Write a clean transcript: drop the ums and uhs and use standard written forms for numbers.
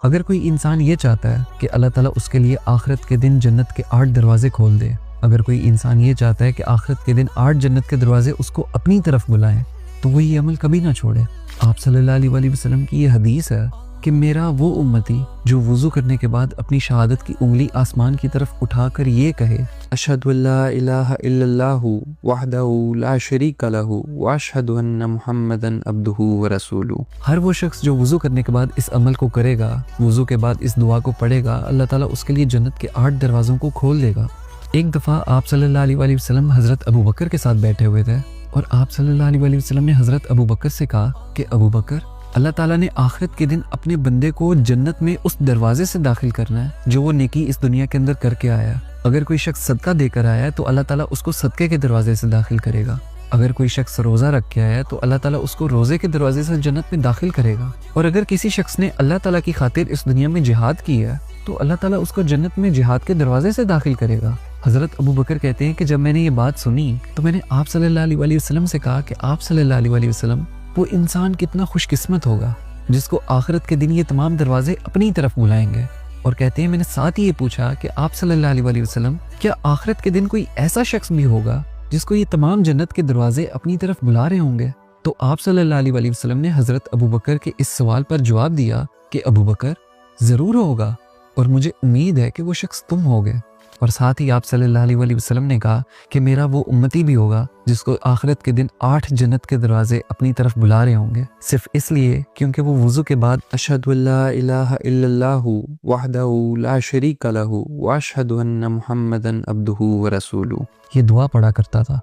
اگر کوئی انسان یہ چاہتا ہے کہ اللہ تعالیٰ اس کے لیے آخرت کے دن جنت کے 8 دروازے کھول دے، اگر کوئی انسان یہ چاہتا ہے کہ آخرت کے دن 8 جنت کے دروازے اس کو اپنی طرف بلائیں، تو وہ یہ عمل کبھی نہ چھوڑے۔ آپ صلی اللہ علیہ وآلہ وسلم کی یہ حدیث ہے کہ میرا وہ امتی جو وضو کرنے کے بعد اپنی شہادت کی انگلی آسمان کی طرف اٹھا کر یہ کہے اشہد ان لا الہ الا اللہ وحدہ لا شریک لہ واشہد ان محمدا عبدہ ورسولہ، ہر وہ شخص جو وضو کرنے کے بعد اس عمل کو کرے گا، وضو کے بعد اس دعا کو پڑھے گا، اللہ تعالیٰ اس کے لیے جنت کے 8 دروازوں کو کھول دے گا۔ ایک دفعہ آپ صلی اللہ علیہ وآلہ وسلم حضرت ابو بکر کے ساتھ بیٹھے ہوئے تھے، اور آپ صلی اللہ علیہ وآلہ وسلم نے حضرت ابو بکر سے کہا کہ ابو بکر، اللہ تعالیٰ نے آخرت کے دن اپنے بندے کو جنت میں اس دروازے سے داخل کرنا ہے جو وہ نیکی اس دنیا کے اندر کر کے آیا۔ اگر کوئی شخص صدقہ دے کر آیا ہے تو اللہ تعالیٰ اس کو صدقے کے دروازے سے داخل کرے گا، اگر کوئی شخص روزہ رکھ کے آیا ہے تو اللہ تعالیٰ اس کو روزے کے دروازے سے جنت میں داخل کرے گا، اور اگر کسی شخص نے اللہ تعالیٰ کی خاطر اس دنیا میں جہاد کی ہے تو اللہ تعالیٰ اس کو جنت میں جہاد کے دروازے سے داخل کرے گا۔ حضرت ابو بکر کہتے ہیں کہ جب میں نے یہ بات سنی تو میں نے آپ صلی اللہ علیہ وآلہ وسلم سے کہا کہ آپ صلی اللہ علیہ وآلہ وسلم، وہ انسان کتنا خوش قسمت ہوگا جس کو آخرت کے دن یہ تمام دروازے اپنی طرف بلائیں گے۔ اور کہتے ہیں میں نے ساتھ ہی یہ پوچھا کہ آپ صلی اللہ علیہ وآلہ وسلم، کیا آخرت کے دن کوئی ایسا شخص بھی ہوگا جس کو یہ تمام جنت کے دروازے اپنی طرف بلا رہے ہوں گے؟ تو آپ صلی اللہ علیہ وآلہ وسلم نے حضرت ابو بکر کے اس سوال پر جواب دیا کہ ابو بکر، ضرور ہوگا، اور مجھے امید ہے کہ وہ شخص تم ہوگے۔ اور ساتھ ہی آپ صلی اللہ علیہ وآلہ وسلم نے کہا کہ میرا وہ امتی بھی ہوگا جس کو آخرت کے دن 8 جنت کے دروازے اپنی طرف بلا رہے ہوں گے، صرف اس لیے کیونکہ وہ وضو کے بعد اشہد ان لا الہ الا اللہ وحدہ لا شریک لہ واشہد ان محمدا عبدہ ورسولہ یہ دعا پڑھا کرتا تھا۔